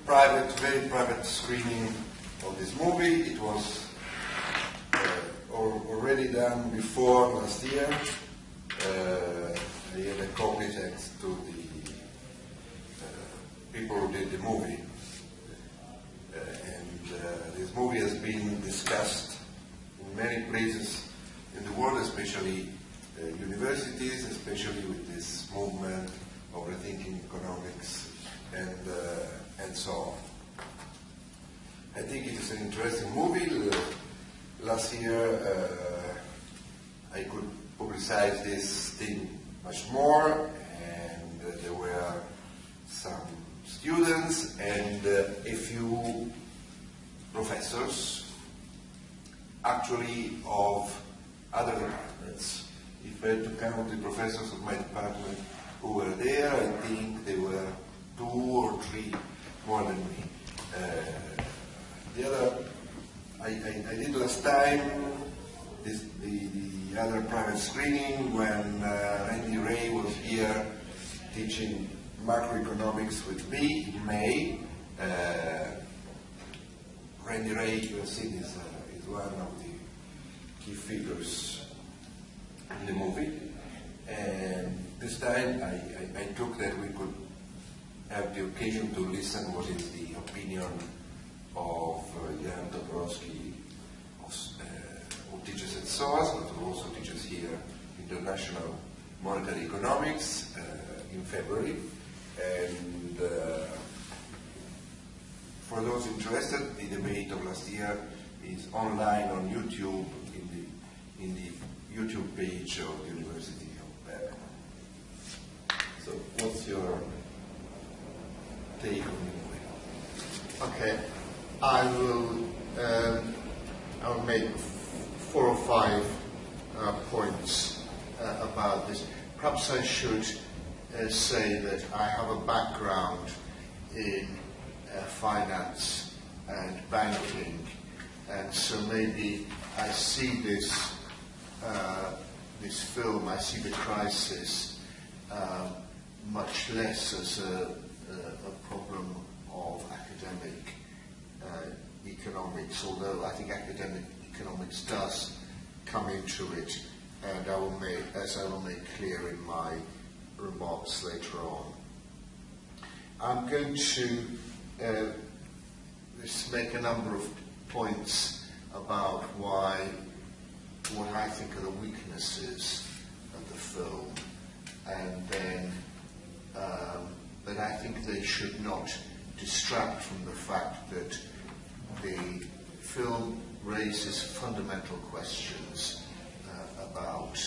very private screening of this movie. It was already done before last year. I had a copy thanks to the people who did the movie. This movie has been discussed in many places in the world, especially universities, especially with this movement of rethinking economics and so on. I think it is an interesting movie. Last year I could publicize this thing much more, and there were some students and a few professors, actually of other departments. If I had to count the professors of my department who were there, I think there were 2 or 3 more than me. The other, I did last time the other private screening when Randy Ray was here teaching macroeconomics with me in May. Randy Ray, you have seen, is one of the key figures in the movie. And this time I took that we could have the occasion to listen what is the opinion of Jan Toporowski, who teaches at SOAS, but who also teaches here International Monetary Economics in February. And for those interested, the debate of last year is online on YouTube in the YouTube page of the University of Berlin. So, what's your take on the movie? Okay, I will make 4 or 5 points about this. Perhaps I should say that I have a background in finance and banking, and so maybe I see this film, I see the crisis much less as a problem of academic economics, although I think academic economics does come into it, and as I will make clear in my remarks later on. I'm going to make a number of points about what I think are the weaknesses of the film, and then but I think they should not distract from the fact that the film raises fundamental questions about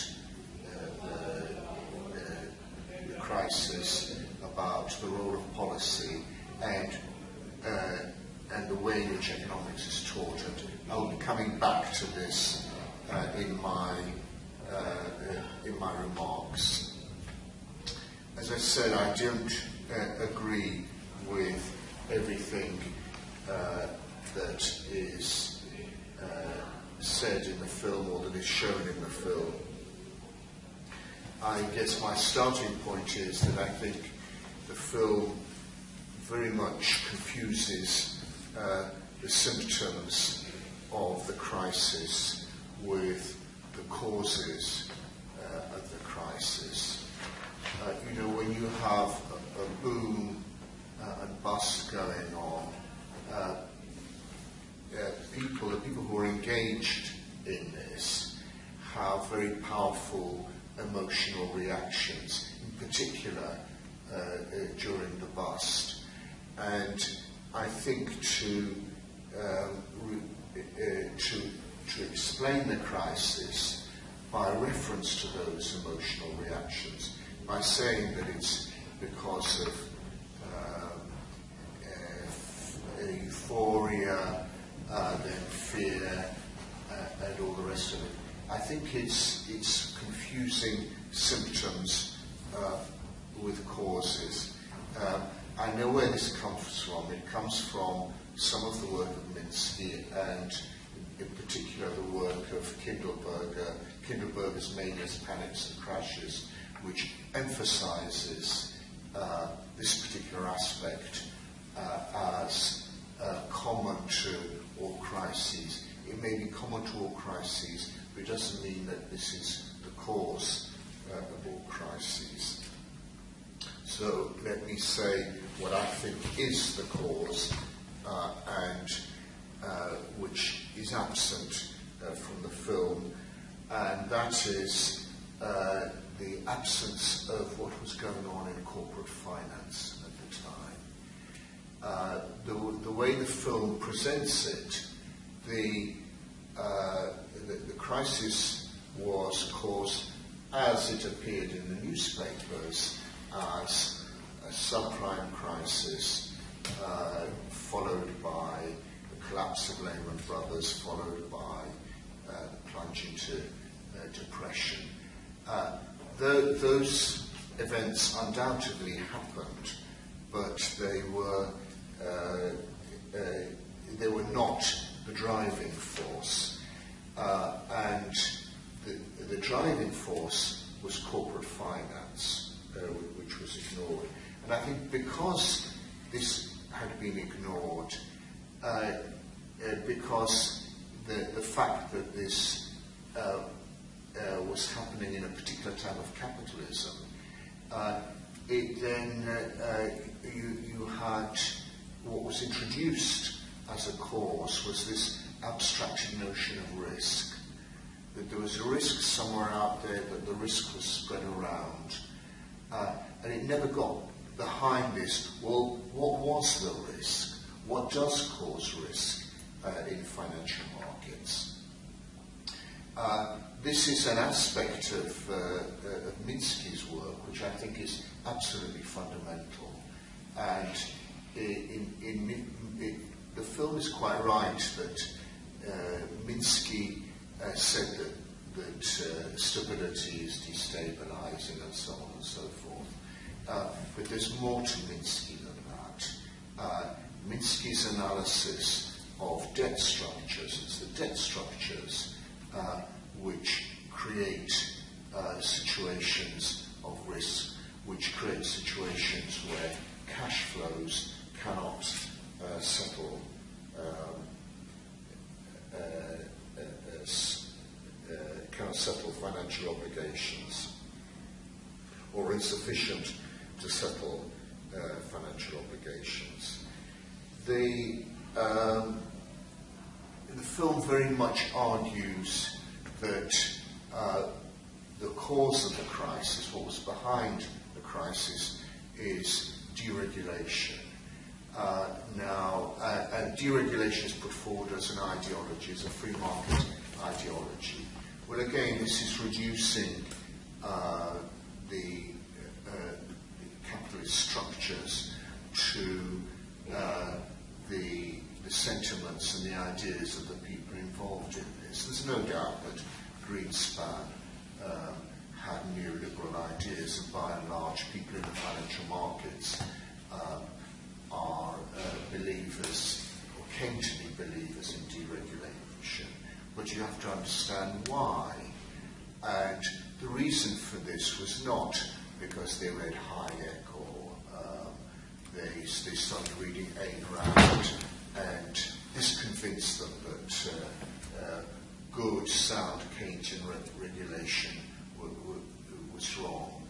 the crisis, about the role of policy, and the way in which economics is taught. And I'll be coming back to this in my remarks. As I said, I don't agree with everything that is said in the film or that is shown in the film. I guess my starting point is that I think the film very much confuses the symptoms of the crisis with the causes of the crisis. When you have a boom and bust going on, the people who are engaged in this have very powerful emotional reactions, in particular during the bust. And I think to explain the crisis by reference to those emotional reactions, by saying that it's because of euphoria, then fear, and all the rest of it. I think it's confusing symptoms with causes. I know where this comes from. It comes from some of the work of Minsky, and in particular the work of Kindleberger's Manias, Panics and Crashes, which emphasizes this particular aspect as may be common to all crises, but it doesn't mean that this is the cause of all crises. So let me say what I think is the cause, and which is absent from the film, and that is the absence of what was going on in corporate finance at the time. The way the film presents it, the crisis was caused, as it appeared in the newspapers, as a subprime crisis, followed by the collapse of Lehman Brothers, followed by the plunge into depression. Those events undoubtedly happened, but they were not the driving force, and the driving force was corporate finance, which was ignored. And I think because this had been ignored, because the fact that this was happening in a particular type of capitalism, it then you had what was introduced as a cause was this abstracted notion of risk, that there was a risk somewhere out there, that the risk was spread around, and it never got behind this. Well, what was the risk? What does cause risk in financial markets? This is an aspect of Minsky's work which I think is absolutely fundamental, and the film is quite right that Minsky said that stability is destabilizing and so on and so forth. But there's more to Minsky than that. Minsky's analysis of debt structures, it's the debt structures which create situations of risk, which create situations where cash flows cannot settle financial obligations, or insufficient to settle financial obligations. The film very much argues that the cause of the crisis, what was behind the crisis, is deregulation. And deregulation is put forward as an ideology, as a free market ideology. Well, again, this is reducing the capitalist structures to the sentiments and the ideas of the people involved in this. There's no doubt that Greenspan had neoliberal ideas, and by and large, people in the financial markets are believers, or came to be believers, in deregulation. But you have to understand why. And the reason for this was not because they read Hayek or they started reading Ayn Rand, and this convinced them that good, sound Keynesian regulation was wrong.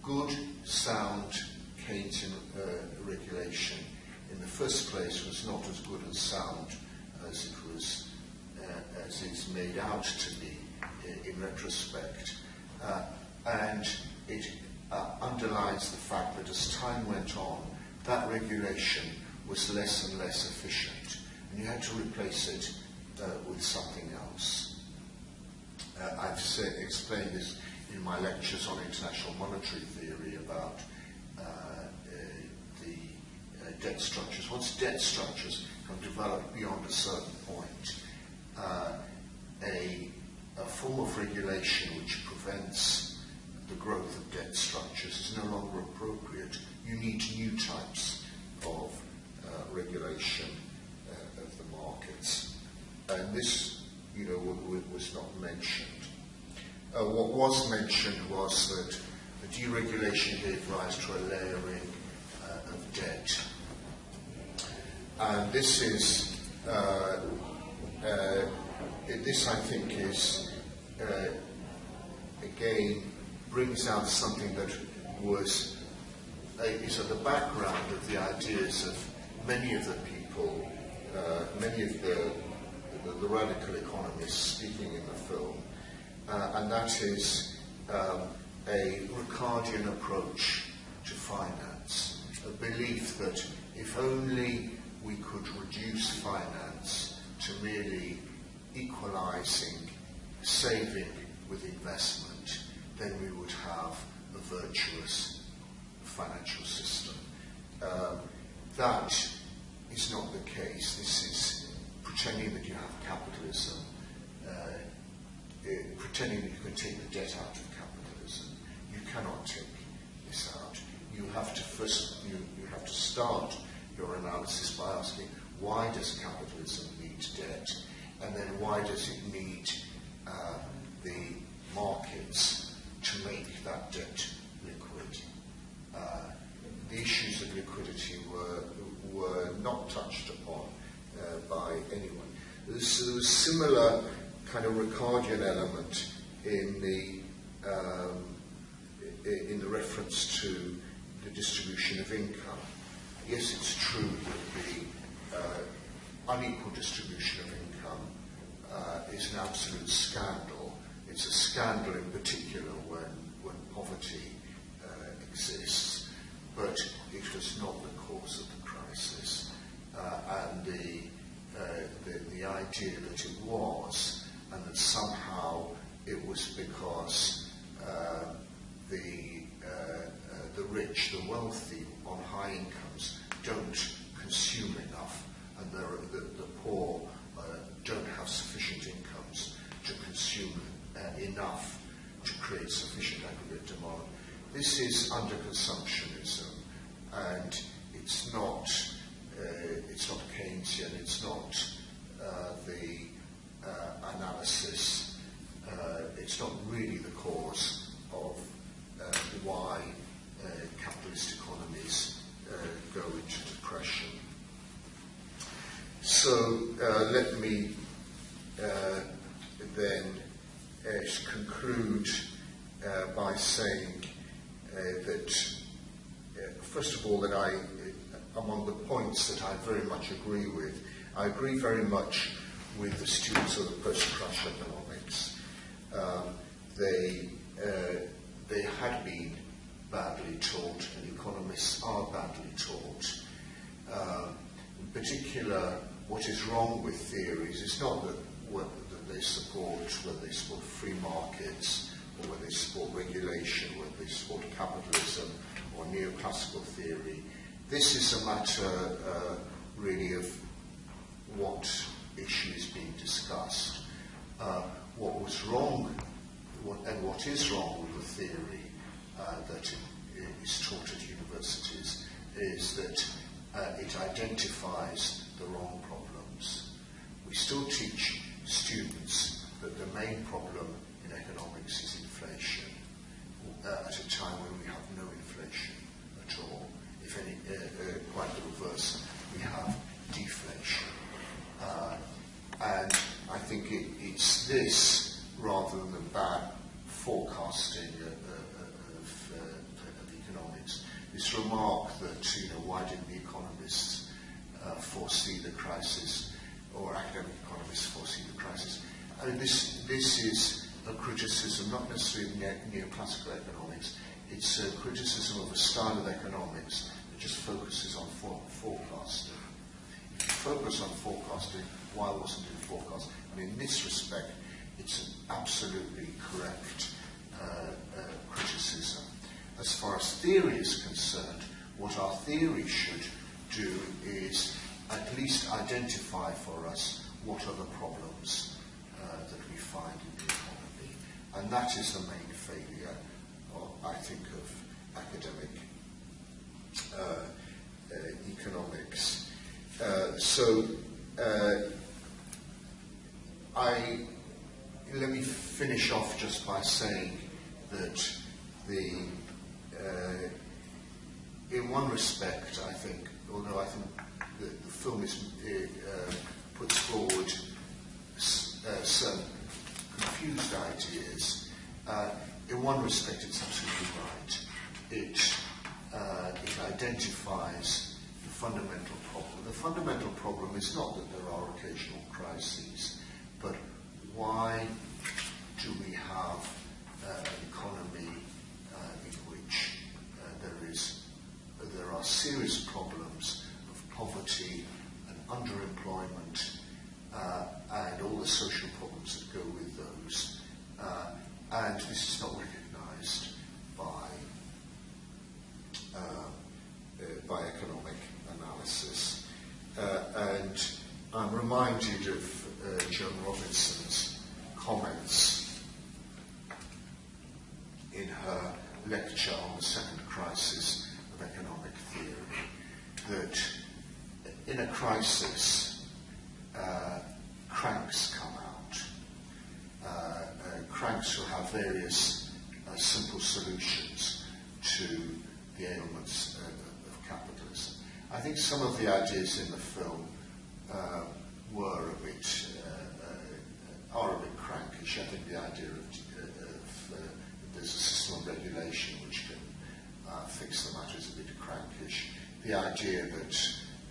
Good, sound Keynesian regulation in the first place was not as good and sound as it was, as it's made out to be in retrospect, and it underlines the fact that as time went on, that regulation was less and less efficient, and you had to replace it with something else. I've explained this in my lectures on international monetary theory about the debt structures. Once debt structures have developed beyond a certain point, a form of regulation which prevents the growth of debt structures is no longer appropriate. You need new types of regulation of the markets. And this, was not mentioned. What was mentioned was that the deregulation gave rise to a layering of debt. And this is this, I think, is again brings out something that is at the background of the ideas of many of the people, many of the radical economists speaking in the film, and that is a Riccardian approach to finance, a belief that if only we could reduce finance to merely equalising saving with investment, then we would have a virtuous financial system. That is not the case. This is pretending that you have capitalism, pretending that you can take the debt out of capitalism. You cannot take this out. You have to first, you have to start your analysis by asking, why does capitalism need debt? And then why does it need the markets to make that debt liquid? The issues of liquidity were not touched upon by anyone. There's a similar kind of Riccardian element in the reference to the distribution of income. Yes, it's true that the unequal distribution of income is an absolute scandal. It's a scandal in particular when poverty exists, but it was not the cause of the crisis. And the idea that it was, and that somehow it was because the rich, the wealthy on high incomes don't consume enough, and the poor don't have sufficient incomes to consume enough to create sufficient aggregate demand. This is underconsumptionism, and it's not Keynesian. It's not the analysis. It's not really the cause of why capitalist economies go into depression. So let me then conclude by saying that, first of all, that among the points that I very much agree with, I agree very much with the students of the post-crash economics. They had been badly taught, and economists are badly taught. In particular, what is wrong with theories is not that whether they support free markets, or whether they support regulation, whether they support capitalism or neoclassical theory. This is a matter really of what issue is being discussed. What was wrong, and what is wrong with the theory that is taught at universities is that it identifies the wrong problems. We still teach students that the main problem in economics is inflation, at a time when we have no inflation at all. If any, quite the reverse, we have deflation. And I think it's this, rather than the bad forecasting of economics, this remark that, why didn't the economists foresee the crisis, or academic economists foresee the crisis? I mean, this is a criticism, not necessarily of neoclassical economics. It's a criticism of a style of economics that just focuses on forecasting. If you focus on forecasting, why wasn't it forecast? And in this respect, it's an absolutely correct criticism. As far as theory is concerned, what our theory should do is at least identify for us what are the problems that we find in the economy. And that is the main failure, I think, of academic economics. Let me finish off just by saying that in one respect, I think, although I think the film puts forward fundamental problem. The fundamental problem is not that there are occasional crises, but why do we have an economy in which there are serious problems of poverty and underemployment and all the social problems that go with those, and this is not recognised by economic analysis. And I'm reminded of Joan Robinson's comments in her lecture on the second crisis of economic theory, that in a crisis, cranks come out. Cranks will have various simple solutions to the ailments of capitalism. I think some of the ideas in the film are a bit crankish. I think the idea of there's a system of regulation which can fix the matter is a bit crankish. The idea that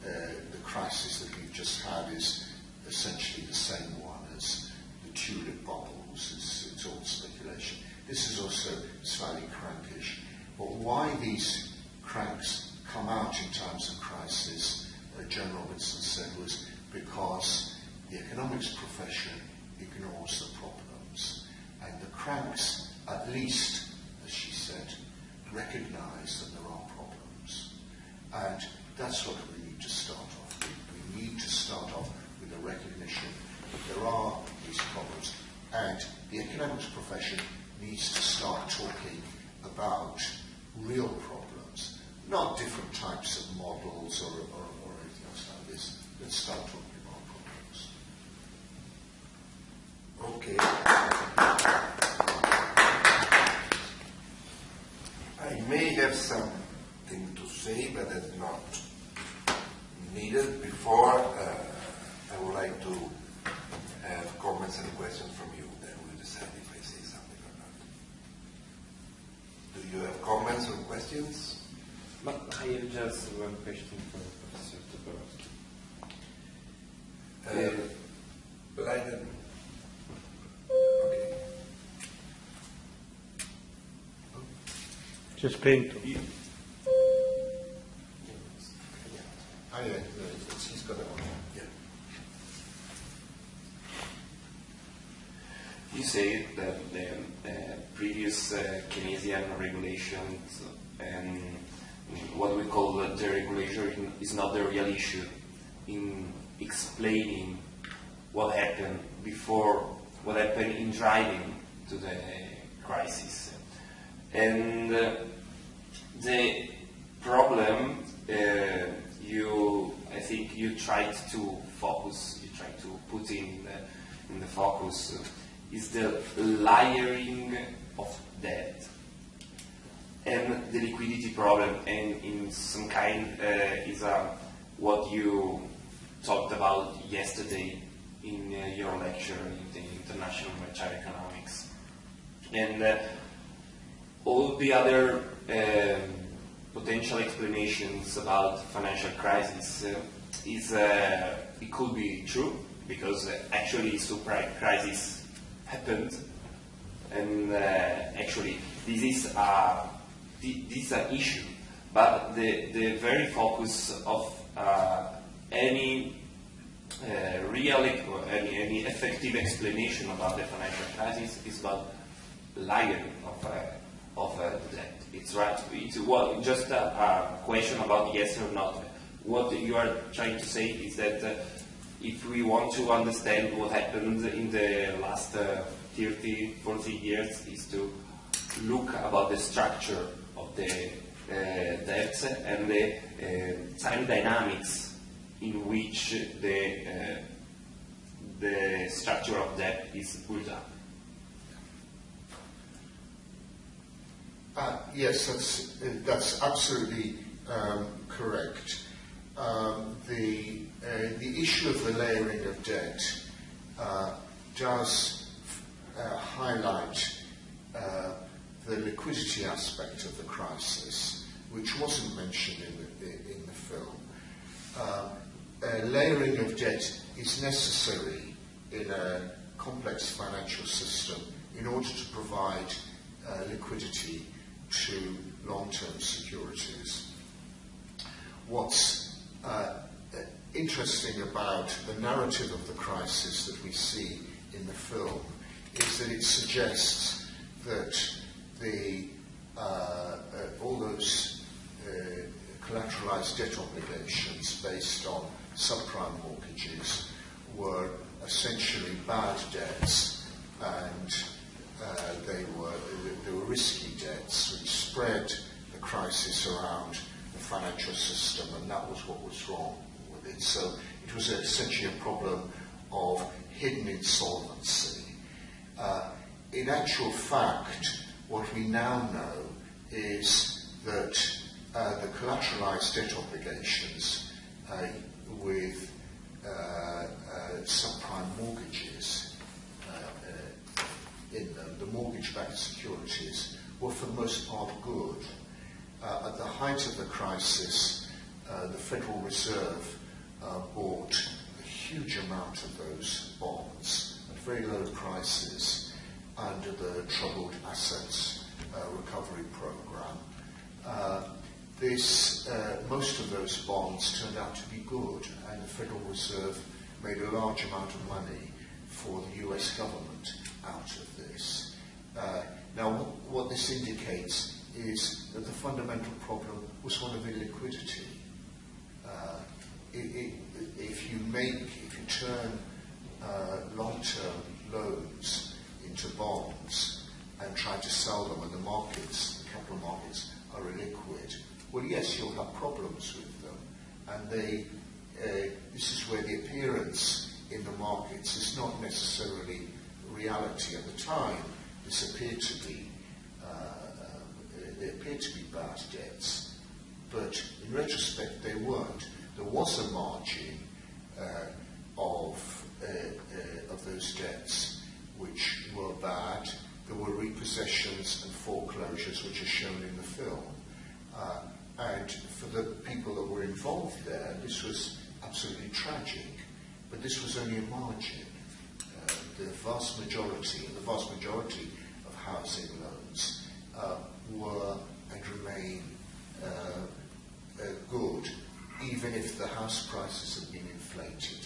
the crisis that we've just had is essentially the same one as the tulip bubbles. It's all speculation. This is also slightly crankish. But why these cranks come out in times of crisis, Joan Robinson said, was because the economics profession ignores the problems. And the cranks, at least, as she said, recognise that there are problems. And that's what we need to start off with. We need to start off with a recognition that there are these problems. And the economics profession needs to start talking about real problems, not different types of models or anything else like this. Let's start talking about problems. Okay. I may have something to say, but that's not needed. Before, I would like to have comments and questions from you. Then we'll decide if I say something or not. Do you have comments or questions? But I have just one question for Professor Toporowski. Leiden. Okay. C'è spento. Ah, yeah, he's got that one. Yeah. You say that the previous Keynesian regulations and what we call the deregulation is not the real issue in explaining what happened before, what happened in driving to the crisis. And the problem I think you tried to focus, you tried to put in the focus is the layering of debt and the liquidity problem, and in some kind is what you talked about yesterday in your lecture in the International Monetary Economics. And all the other potential explanations about financial crisis it could be true, because actually subprime crisis happened, and actually this is an issue, but the very focus of any real or any effective explanation about the financial crisis is about layering of the debt. It's right. It's just a question about yes or not. What you are trying to say is that if we want to understand what happened in the last 30, 40 years, is to look about the structure of the debts and the time dynamics in which the structure of debt is built up. Yes, that's absolutely correct. The issue of the layering of debt does highlight the liquidity aspect of the crisis, which wasn't mentioned in the film. layering of debt is necessary in a complex financial system in order to provide liquidity to long-term securities. What's interesting about the narrative of the crisis that we see in the film is that it suggests that all those collateralized debt obligations based on subprime mortgages were essentially bad debts, and they were risky debts which spread the crisis around the financial system, and that was what was wrong with it. So it was essentially a problem of hidden insolvency. In actual fact, what we now know is that the collateralized debt obligations with subprime mortgages in them, the mortgage-backed securities, were for the most part good. At the height of the crisis, the Federal Reserve bought a huge amount of those bonds at very low prices under the Troubled Assets Recovery Program. Most of those bonds turned out to be good, and the Federal Reserve made a large amount of money for the US government out of this. Now, what this indicates is that the fundamental problem was one of illiquidity. If you turn long-term loans into bonds and try to sell them, and the markets, the capital markets, are illiquid, well, yes, you'll have problems with them, and this is where the appearance in the markets is not necessarily reality. At the time, this appeared to be bad debts, but in retrospect, they weren't. There was a margin of those debts which were bad. There were repossessions and foreclosures, which are shown in the film. And for the people that were involved there, this was absolutely tragic. But this was only a margin. The vast majority of housing loans were and remain good, even if the house prices have been inflated.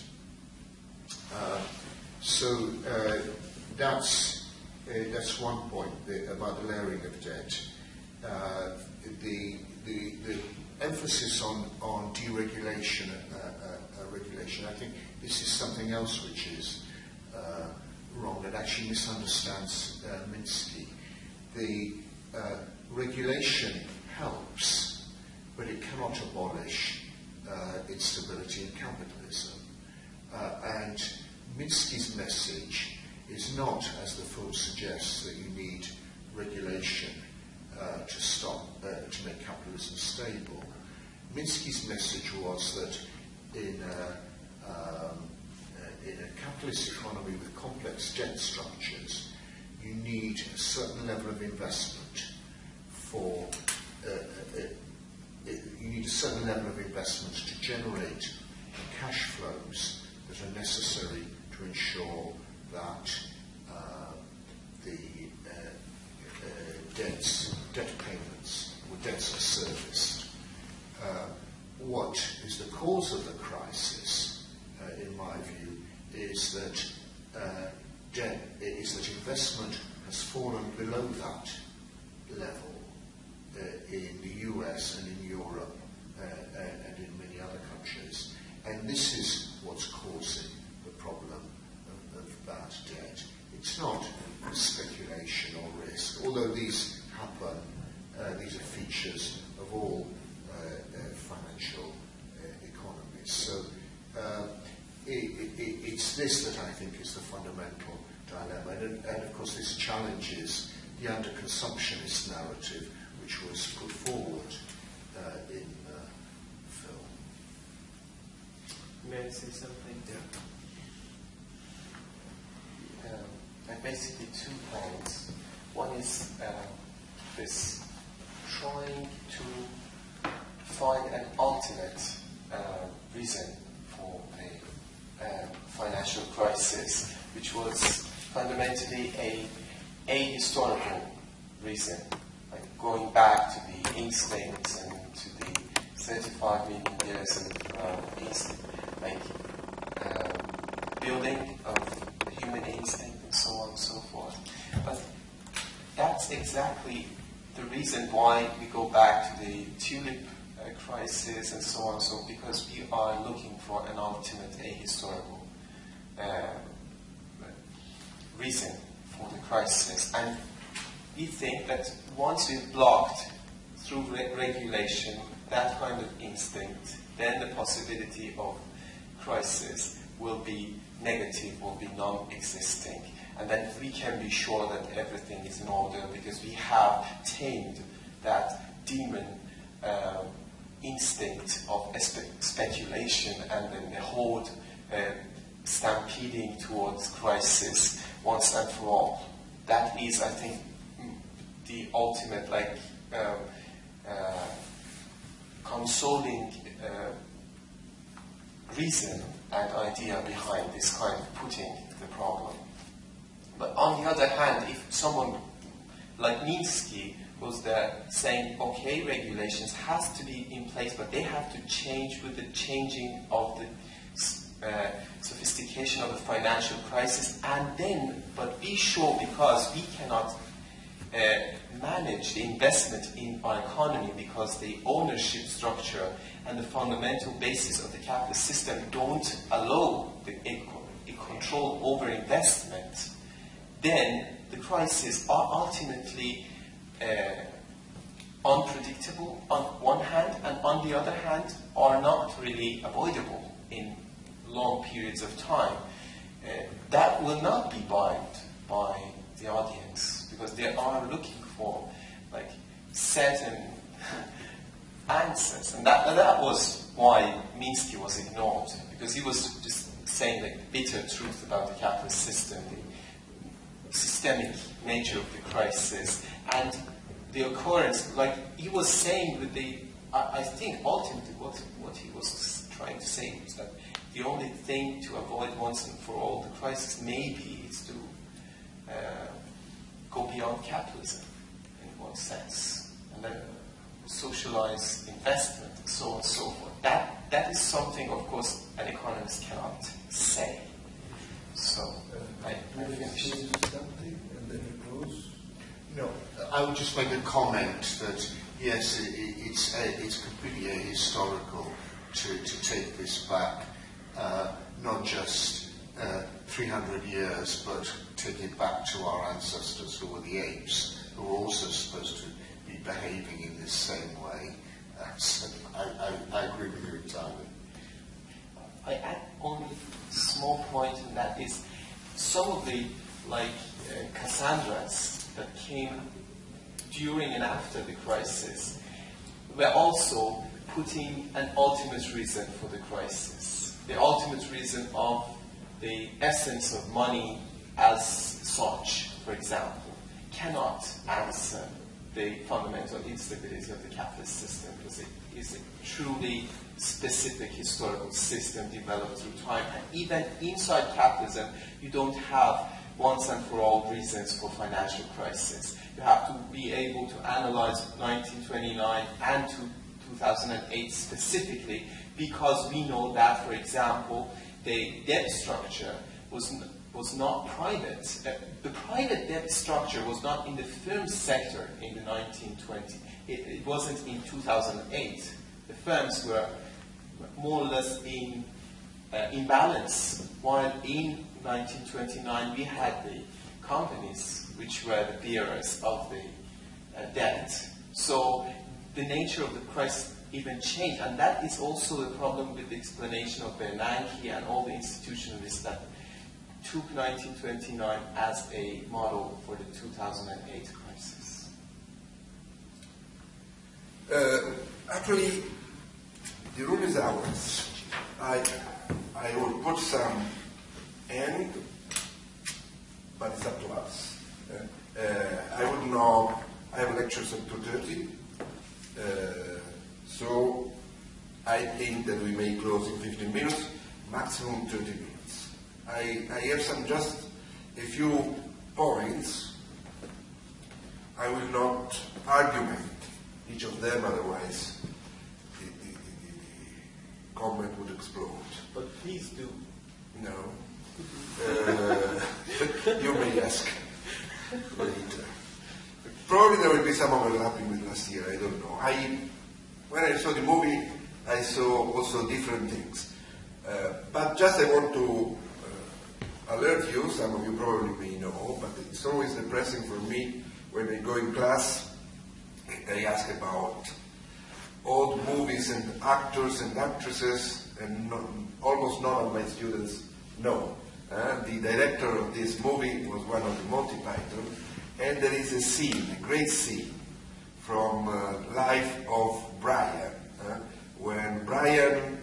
So that's one point about the layering of debt. The emphasis on deregulation, regulation, I think this is something else which is wrong, that actually misunderstands Minsky. The regulation helps, but it cannot abolish instability in capitalism. And Minsky's message is not, as the film suggests, that you need regulation to make capitalism stable. Minsky's message was that in a capitalist economy with complex debt structures, you need a certain level of investment to generate the cash flows that are necessary to ensure that the debt payments or debts are serviced. What is the cause of the crisis, in my view, is that investment has fallen below that level in the US and in Europe and in many other countries. And this is what's causing the problem of bad debt. It's not speculation or risk, although these happen, these are features of all financial economies. So it's this that I think is the fundamental dilemma. And of course this challenges the underconsumptionist narrative which was put forward in the film. May I say something? Yeah. Basically 2 points. One is this trying to find an alternate reason for which was fundamentally a ahistorical reason, like going back to the instincts and to the 35 million years of building of the human instinct and so on and so forth. But that's exactly the reason why we go back to the tulip crisis and so on and so on, because we are looking for an ultimate ahistorical reason for the crisis. And we think that once we've blocked through regulation that kind of instinct, then the possibility of crisis will be negative, will be non-existing. And then we can be sure that everything is in order because we have tamed that demon instinct of speculation and then the horde stampeding towards crisis once and for all. That is, I think, the ultimate consoling reason and idea behind this kind of putting the problem. But on the other hand, if someone like Minsky was there saying, okay, regulations has to be in place, but they have to change with the changing of the sophistication of the financial crisis, and then, but be sure, because we cannot manage the investment in our economy because the ownership structure and the fundamental basis of the capitalist system don't allow a control over investment, then the crises are ultimately unpredictable on one hand, and on the other hand are not really avoidable in long periods of time. That will not be bought by the audience because they are looking for certain answers, and that was why Minsky was ignored, because he was just saying the bitter truth about the capitalist system, the systemic nature of the crisis, and the occurrence, he was saying that I think ultimately what he was trying to say was that the only thing to avoid once and for all the crisis maybe is to go beyond capitalism in one sense, and then socialize investment and so on and so forth. That is something, of course, an economist cannot say. So, I finish. Something and then you close? No, I would just make a comment that yes, it's completely ahistorical to take this back, not just 300 years, but take it back to our ancestors who were the apes, who were also supposed to be behaving in this same way. So I agree with you entirely. I add only a small point, and that is some of the Cassandras that came during and after the crisis were also putting an ultimate reason for the crisis. The ultimate reason of the essence of money as such, for example, cannot answer the fundamental instability of the capitalist system, because it is a truly specific historical system developed through time. And even inside capitalism, you don't have once and for all reasons for financial crisis. You have to be able to analyze 1929 and 2008 specifically, because we know that, for example, the debt structure was not private. The private debt structure was not in the firm sector in the 1920s. It wasn't in 2008. The firms were more or less in balance, while in 1929 we had the companies which were the bearers of the debt. So the nature of the crisis even changed, and that is also the problem with the explanation of Bernanke and all the institutionalists that took 1929 as a model for the 2008 crisis. Actually, the room is ours. I will put some end, but it's up to us. I would know, I have lectures at 2:30, so I think that we may close in 15 minutes, maximum 30 minutes. I have some just a few points. I will not argument each of them, otherwise the comment would explode. But please do. No. You may ask later. Probably there will be some overlapping with last year, I don't know. When I saw the movie, I saw also different things. But just I want to alert you, some of you probably may know, but it's always depressing for me when I go in class, I ask about old movies and actors and actresses, and almost none of my students know. The director of this movie was one of the Monty Python, and there is a scene, a great scene, from Life of Brian, when Brian,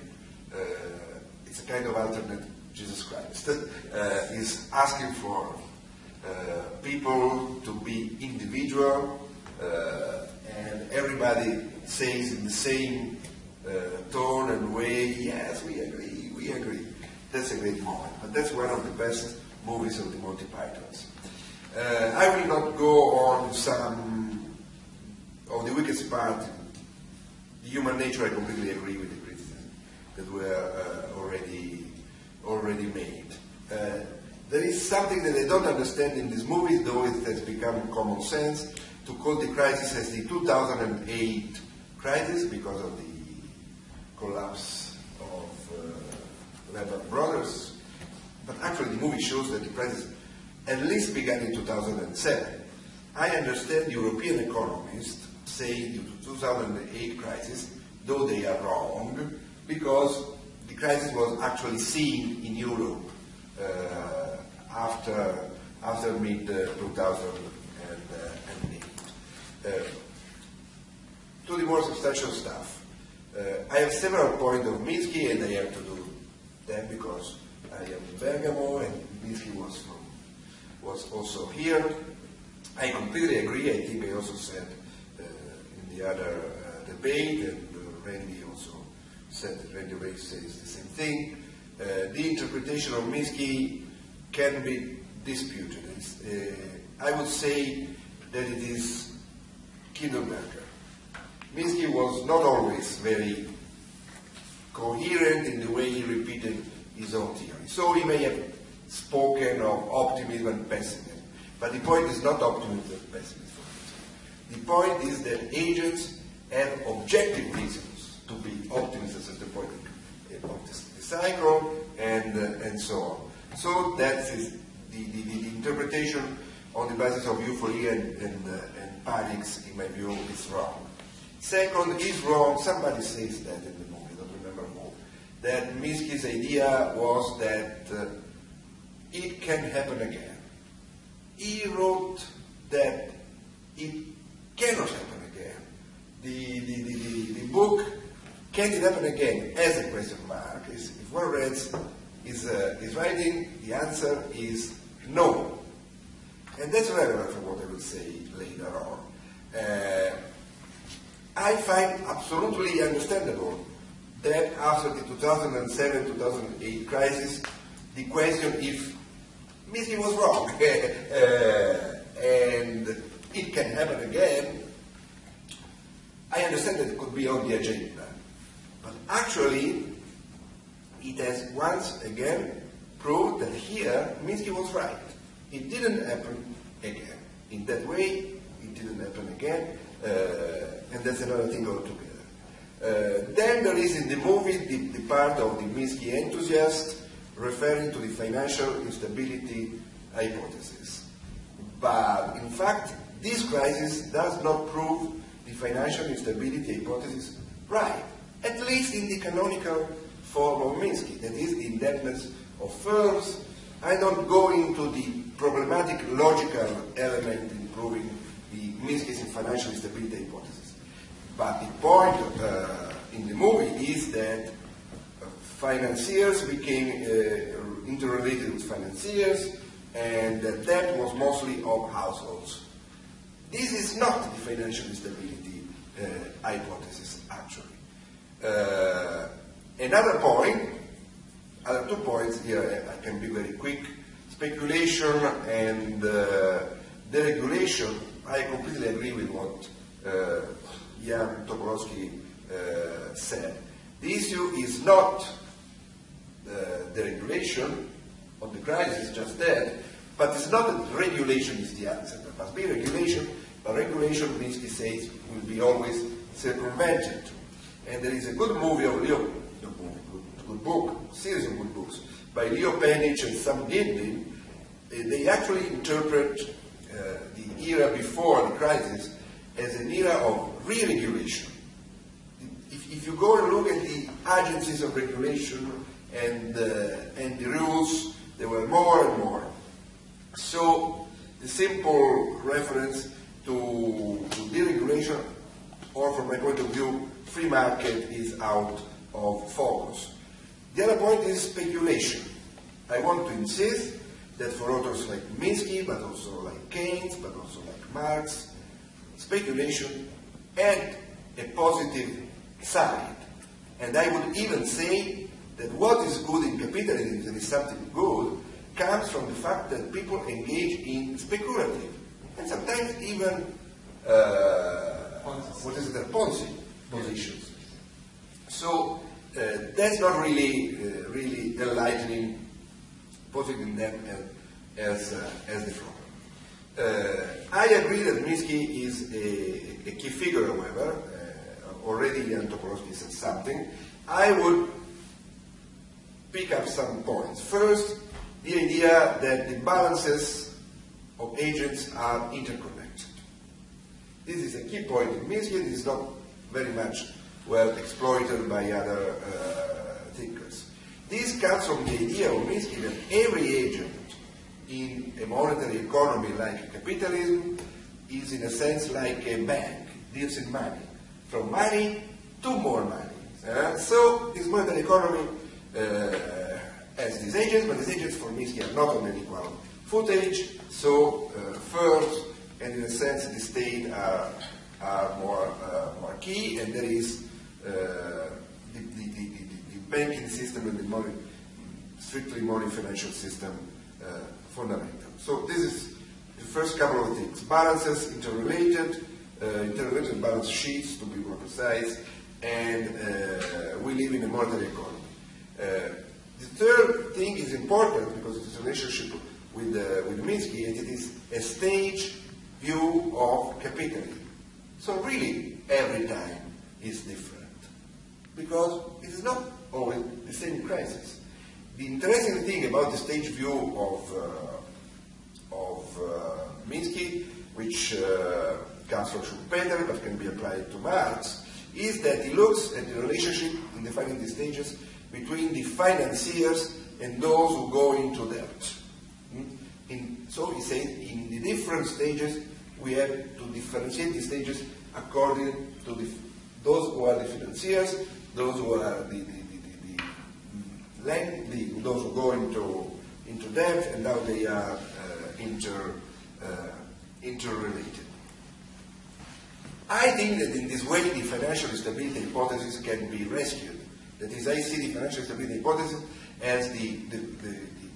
it's a kind of alternate Jesus Christ, is asking for people to be individual, and everybody says in the same tone and way, yes, we agree, we agree. That's a great moment, but that's one of the best movies of the Monty Pythons. I will not go on some of the weakest part. The human nature, I completely agree with the criticism that were already made. There is something that I don't understand in this movie, though it has become common sense, to call the crisis as the 2008 crisis because of the collapse of Lehman Brothers. But actually the movie shows that the crisis at least began in 2007. I understand European economists say the 2008 crisis, though they are wrong, because the crisis was actually seen in Europe after mid-2008. To the more substantial stuff, I have several points of Minsky, and I have to do them because I am in Bergamo, and Minsky was also here. I completely agree. I think I also said in the other debate, and Randy also said that Randy Ray says the same thing. The interpretation of Minsky can be disputed. I would say that it is Kinderberger. Minsky was not always very coherent in the way he repeated his own theory. So he may have spoken of optimism and pessimism, but the point is not optimism and pessimism. The point is that agents have objective reasons to be optimists at the point of the cycle, and so on. So that is the interpretation on the basis of euphoria and panics, in my view, is wrong. Second, is wrong, somebody says that in the movie, I don't remember who, that Minsky's idea was that it can happen again. He wrote that it cannot happen again. The book, Can It Happen Again, as a question mark, is, if one reads his writing, the answer is no. And that's relevant for what I will say later on. I find absolutely understandable that after the 2007-2008 crisis, the question if Minsky was wrong and it can happen again, I understand that it could be on the agenda. But actually, it has once again proved that here Minsky was right. It didn't happen again. In that way, it didn't happen again, and that's another thing altogether. Then there is in the movie the part of the Minsky enthusiast referring to the financial instability hypothesis. But in fact, this crisis does not prove the financial instability hypothesis right, at least in the canonical form of Minsky, that is the indebtedness of firms. I don't go into the problematic logical element in proving the Minsky's financial instability hypothesis. But the point in the movie is that financiers became interrelated with financiers, and that debt was mostly of households. This is not the financial instability hypothesis, actually. Another point, other 2 points here, I can be very quick, speculation and deregulation, I completely agree with what Jan Toporowski said. The issue is not the regulation of the crisis, just that, but it's not that regulation is the answer. There must be regulation, but regulation, Minsky says, will be always circumvented. And there is a good movie of Leo, good book, series of good books, by Leo Penich and Sam Gindin. They actually interpret the era before the crisis as an era of re-regulation. If you go and look at the agencies of regulation and the rules, there were more and more. So the simple reference to deregulation, or from my point of view, free market, is out of focus. The other point is speculation. I want to insist that for authors like Minsky, but also like Keynes, but also like Marx, speculation had a positive side. And I would even say that what is good in capitalism, that is something good, comes from the fact that people engage in speculative and sometimes even Ponzi positions. So that's not really enlightening, putting them as the problem. I agree that Minsky is a key figure, however. Already Jan Toporowski said something. I would pick up some points. First, the idea that the balances of agents are interconnected. This is a key point in Minsky. This is not very much well exploited by other thinkers. This comes from the idea of Minsky that every agent in a monetary economy like capitalism is in a sense like a bank, deals in money, from money to more money. So this monetary economy has these agents, but these agents for Minsky are not on an equal footage, so firms and in a sense the state are more key, and there is the banking system and the strictly money financial system fundamental. So this is the first couple of things. Balances, interrelated balance sheets to be more precise, and we live in a monetary economy. The third thing is important because it is a relationship with Minsky, and it is a stage view of capitalism. So really, every time is different because it is not always the same crisis. The interesting thing about the stage view of Minsky, which comes from Schumpeter but can be applied to Marx, is that he looks at the relationship in defining the stages between the financiers and those who go into debt. So he said in the different stages we have to differentiate the stages according to those who are the financiers, those who are those who go into debt, and how they are interrelated. I think that in this way the financial stability hypothesis can be rescued. That is, I see the financial stability hypothesis as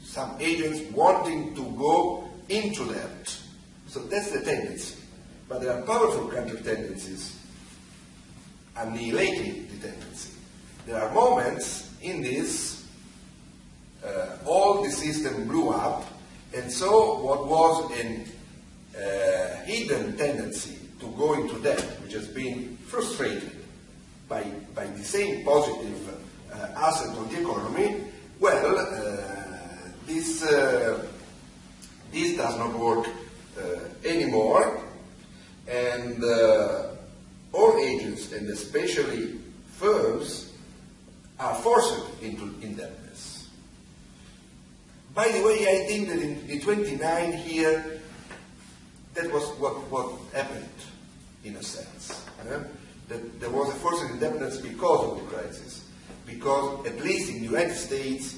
some agents wanting to go into debt. So that's the tendency. But there are powerful counter-tendencies annihilating the tendency. There are moments in this, all the system blew up, and so what was a hidden tendency to go into debt, which has been frustrated by the same positive asset of the economy, well, this does not work anymore, and all agents, and especially firms, are forced into indebtedness. By the way, I think that in 29 here, that was what happened, in a sense. That there was a forced indebtedness because of the crisis. Because, at least in the United States,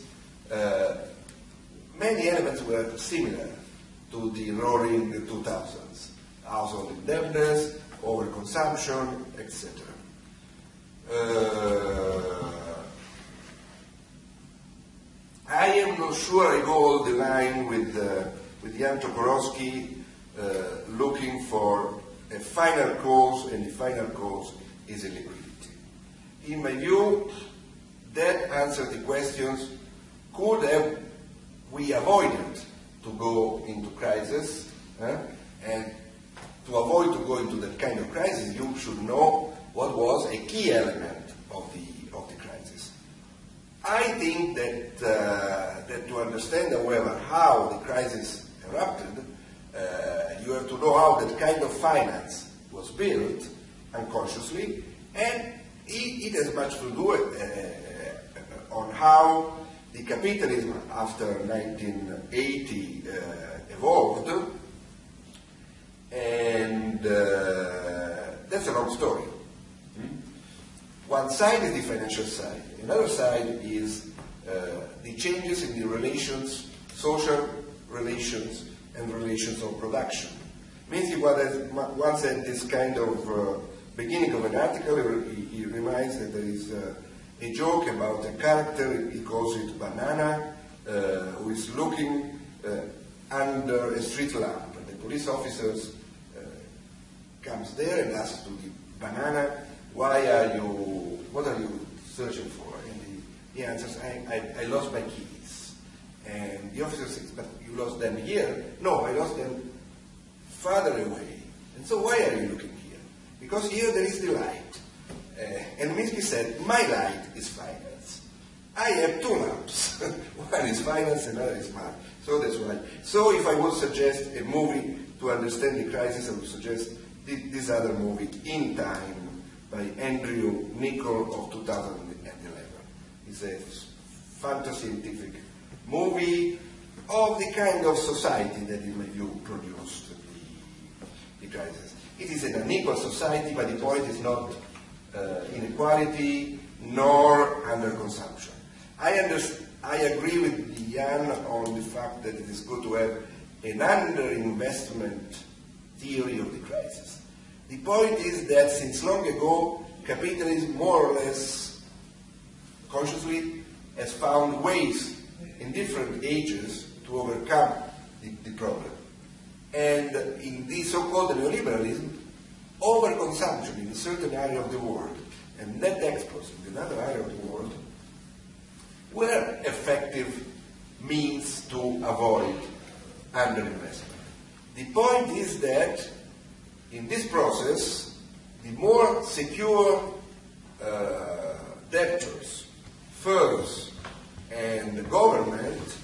many elements were similar to the roaring 2000s. Household indebtedness, overconsumption, etc. I am not sure I go all the line with Jan Toporowski looking for a final cause, and the final cause is illiquidity. In my view, that answers the questions, could have we avoided to go into crisis, and to avoid to go into that kind of crisis, you should know what was a key element of the crisis. I think that, that to understand, however, how the crisis erupted, you have to know how that kind of finance was built unconsciously, and it has much to do on how the capitalism after 1980 evolved, and that's a long story. One side is the financial side, another side is the changes in the relations, social relations, and relations of production. Means once had this kind of beginning of an article, he reminds that there is a joke about a character, he calls it Banana, who is looking under a street lamp. And the police officers comes there and asks to the banana, what are you searching for? And he answers, I lost my keys. And the officer says, but you lost them here? No, I lost them farther away. And so why are you looking here? Because here there is the light. And Minsky said, my light is finance. I have two lamps. One is finance, another is mine. So that's why. So if I would suggest a movie to understand the crisis, I would suggest this other movie, In Time, by Andrew Niccol of 2011. It's a fantascientific movie of the kind of society that, in my view, produced the crisis. It is an unequal society, but the point is not inequality nor underconsumption. I agree with Jan on the fact that it is good to have an underinvestment theory of the crisis. The point is that since long ago, capitalism more or less consciously has found ways in different ages to overcome the problem. And in the so-called neoliberalism, overconsumption in a certain area of the world and net exports in another area of the world were effective means to avoid underinvestment. The point is that in this process, the more secure debtors, firms, and the government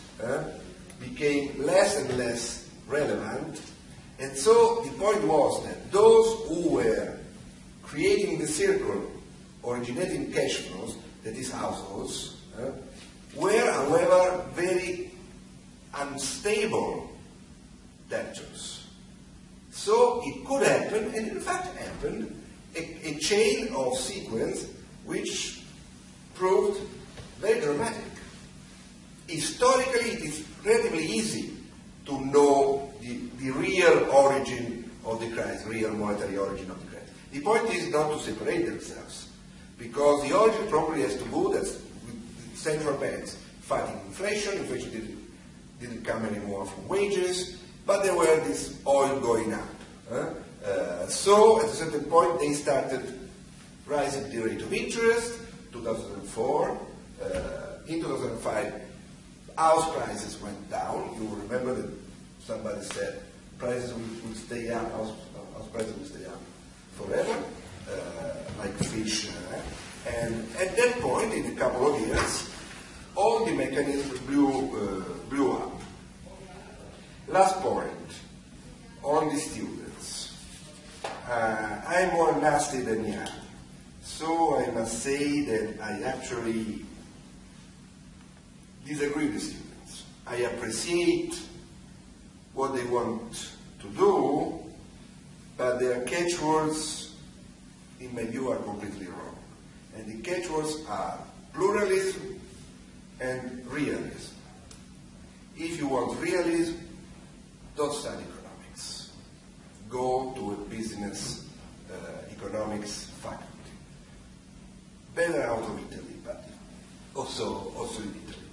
became less and less relevant. And so the point was that those who were creating the circle, originating cash flows, that is households, were, however, very unstable debtors. So it could happen, and in fact happened, a chain of sequence which proved very dramatic. Historically, it is relatively easy to know the real origin of the crisis, real monetary origin of the crisis. The point is not to separate themselves, because the origin probably has to do with central banks fighting inflation. Inflation didn't come anymore from wages, but there were this oil going up. So at a certain point they started rising the rate of interest, 2004. In 2005, house prices went down. You remember that somebody said prices will stay up, house prices will stay up forever, like fish. And at that point, in a couple of years, all the mechanisms blew up. Last point, on the students. I'm more nasty than Jan, so I must say that I actually disagree with students. I appreciate what they want to do, but their catchwords, in my view, are completely wrong. And the catchwords are pluralism and realism. If you want realism, don't study economics. Go to a business economics faculty. Better out of Italy, but also in Italy.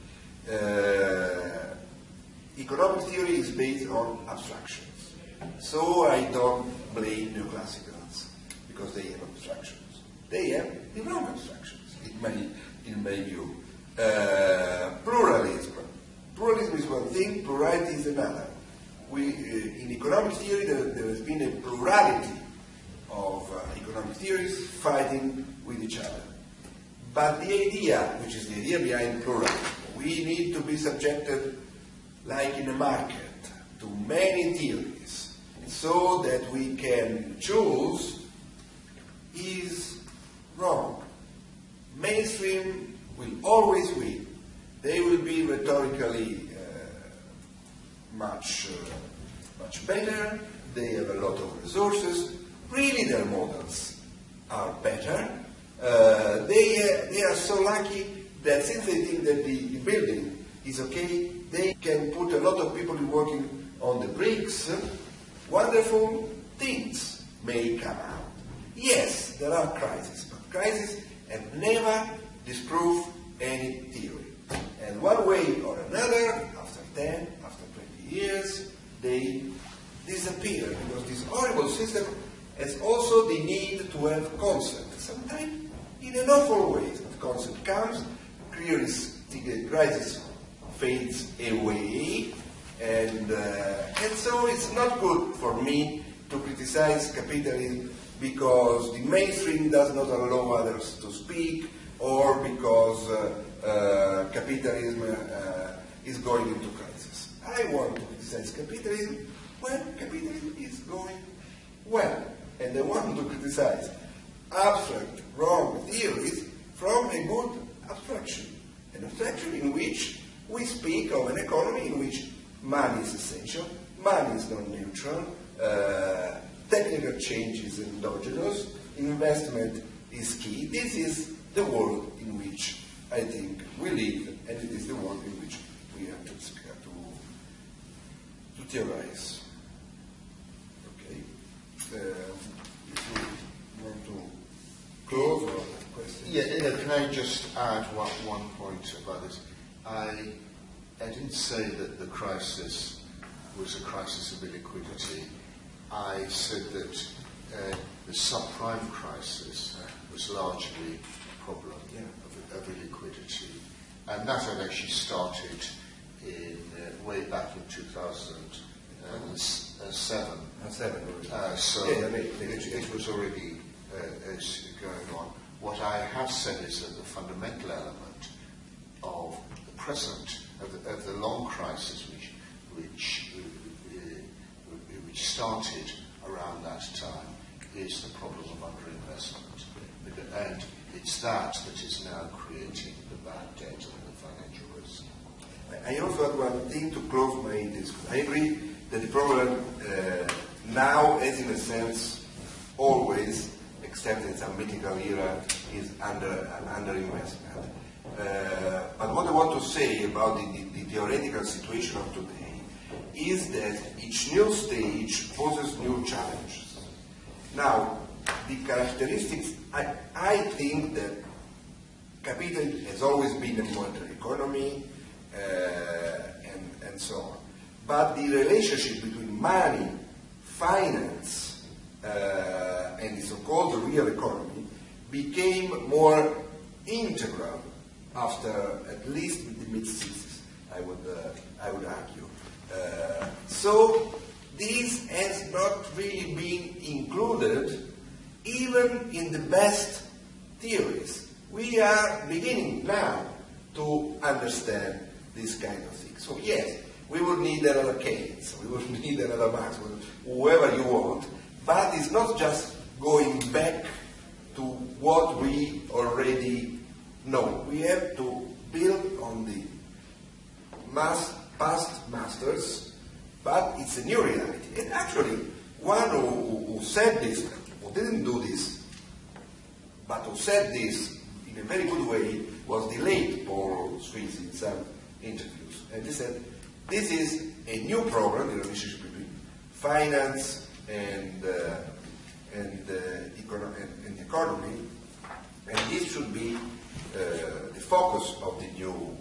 economic theory is based on abstractions. So I don't blame neoclassicals because they have abstractions. They have the wrong abstractions, in my view. Pluralism. Pluralism is one thing, plurality is another. In economic theory, there has been a plurality of economic theories fighting with each other. But the idea, which is the idea behind pluralism, we need to be subjected, like in a market, to many theories, so that we can choose, is wrong. Mainstream will always win. They will be rhetorically much better. They have a lot of resources. Really, their models are better. They are so lucky that since they think that the building is okay, they can put a lot of people working on the bricks. Wonderful things may come out. Yes, there are crises, but crises have never disproved any theory. And one way or another, after 10, after 20 years, they disappear because this horrible system has also the need to have concept. Sometimes, in an awful way, the concept comes, the crisis fades away, and so it's not good for me to criticize capitalism because the mainstream does not allow others to speak, or because capitalism is going into crisis. I want to criticize capitalism when capitalism is going well, and I want to criticize abstract, wrong theories from a good abstraction, an abstraction in which we speak of an economy in which money is essential, money is non-neutral, technical change is endogenous, investment is key. This is the world in which I think we live, and it is the world in which we have to theorize. Okay. If you want to close or questions? Yeah, can I just add one point about this? I didn't say that the crisis was a crisis of illiquidity. I said that the subprime crisis was largely a problem of illiquidity. And that had actually started way back in 2007. So it was already going on. What I have said is that the fundamental element of the present, of the long crisis which started around that time, is the problem of underinvestment. And it's that is now creating the bad debt and the financial risk. I also have one thing to close my discussion. I agree that the problem now, as in a sense, always, except in some mythical era, is underinvestment. But what I want to say about the theoretical situation of today is that each new stage poses new challenges. Now, the characteristics, I think that capitalism has always been a monetary economy and so on. But the relationship between money, finance, and the so-called real economy became more integral after at least the mid-60s, I would argue. So this has not really been included even in the best theories. We are beginning now to understand this kind of thing. So yes, we will need another Keynes, we will need another Marx, whoever you want, but it's not just going back to what we already know. We have to build on the past masters, but it's a new reality. And actually, one who said this, who didn't do this, but who said this in a very good way, was the late Paul Sweets in some interviews. And he said, this is a new problem, the relationship between finance and the economy, and this should be the focus of the new